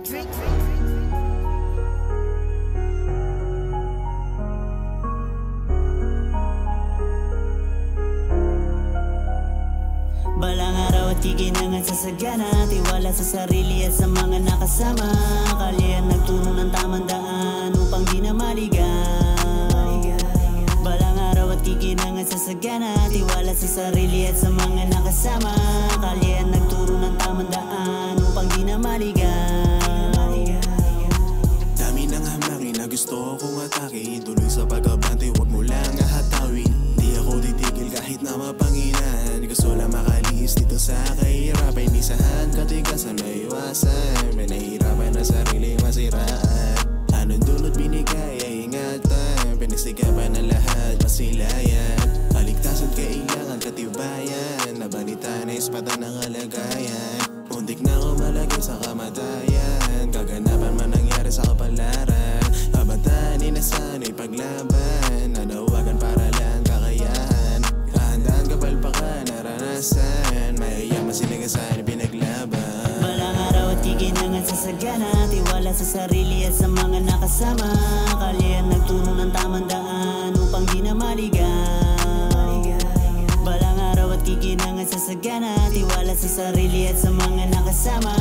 Balang araw at kikinangan sa sagana, tiwala sa sarili at sa mga nakasama. Kalian nagturo ng tamang daan upang di na maligaw. Balang araw at kikinangan sa sagana, tiwala sa sarili at sa mga nakasama. Kalian nagturo ng tamang daan upang di na maligaw. Dami ng hamakin na gusto kong atake, tuloy sa pag-abante, huwag mo lang ahatawin. Di ako titigil kahit na mapanginan, gusto lang makalis dito sa kahirapan. Isahan, katigasan, may iwasan, may nahihirapan na sarili masiraan. Anong dulot binigay ay ingatan, pinagsikapan ng lahat masilayan. Kaligtasan kailangan katibayan, nabanita na ispada ng kalagayan. Muntik na ako malagay sa kamatayan, kaganapan man nangyari sa kapalaran. Kabataan inasanay paglaban, nanawagan para lang kakayahan. Kahandaan kapalpakan, naranasan, mayayaman sinigasan pinaglaban. Balang araw at kikinangan sa sagana, tiwala sa sarili at sa mga nakasama. Kalian nagturo ng tamang daan upang di na maligaw. Balang araw at kikinangan sa sagana, tiwala sa sarili at sa mga nakasama.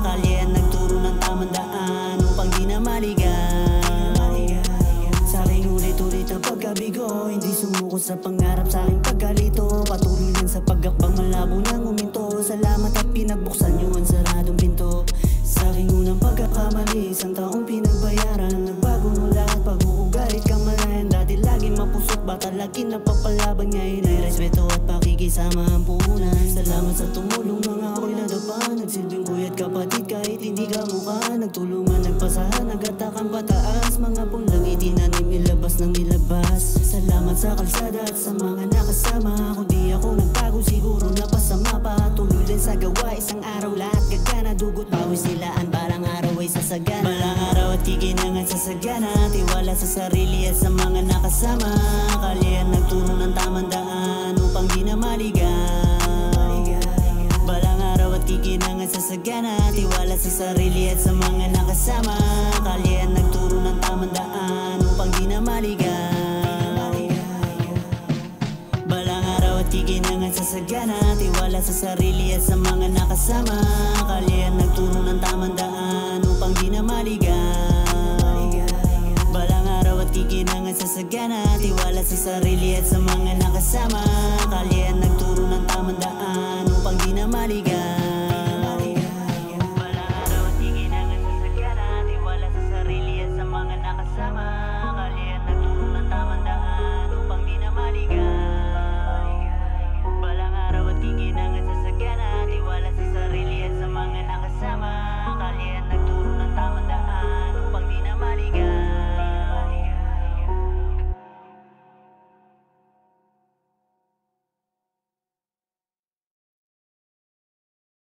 Kalian nagturo ng tamang daan upang di na maligaw. Sa aking ulit-ulit ang pagkabigo, hindi sumuko sa pangarap sa aking pagkalito. Patuloy lang sa pagakbang, malabo nang uminto. Salamat at pinagbuksan niyo ang saradong pinto. Sa aking unang pagkakamali, isang taong pinagbayaran. Nagbago mo lahat, pag-uugalit kang malayan. Dati laging mapusok, bata lagi napapalaban. Ngayon ay respeto at pakikisama ang puhunan. Salamat sa tumulong, mga ako'y nadapa. Nagsilbing kuya't kapatid kahit hindi ka mukha. Nagtulungan, nagpasahan, nagatakan pataas. Mga pulang itinanim, ilabas ng nilabas. Salamat sa kalsada at sa mga nakasama. Kung di ako nagbago, siguro napasama pa. Tuloy din sa gawa, isang araw lahat gagana. Dugot pawis nilaan, balang araw ay sasagana. Balang araw at kikinangan sa sagana, tiwala sa sarili at sa mga nakasama. Kalian nagturo ng tamang daan upang di na maligaw. Balang araw at kikinangan sa sagana, tiwala sa sarili at sa mga nakasama. Kalian nagturo ng tamang daan upang di na maligaw. Balang araw at kikinangan sa sagana, tiwala sa sarili at sa mga nakasama. Kalian nagturo ng tamang daan upang di na maligaw. Balang araw at kikinangan sa sagana, tiwala sa sarili at sa mga nakasama. Kalian nagturo ng tamang daan upang di na maligaw.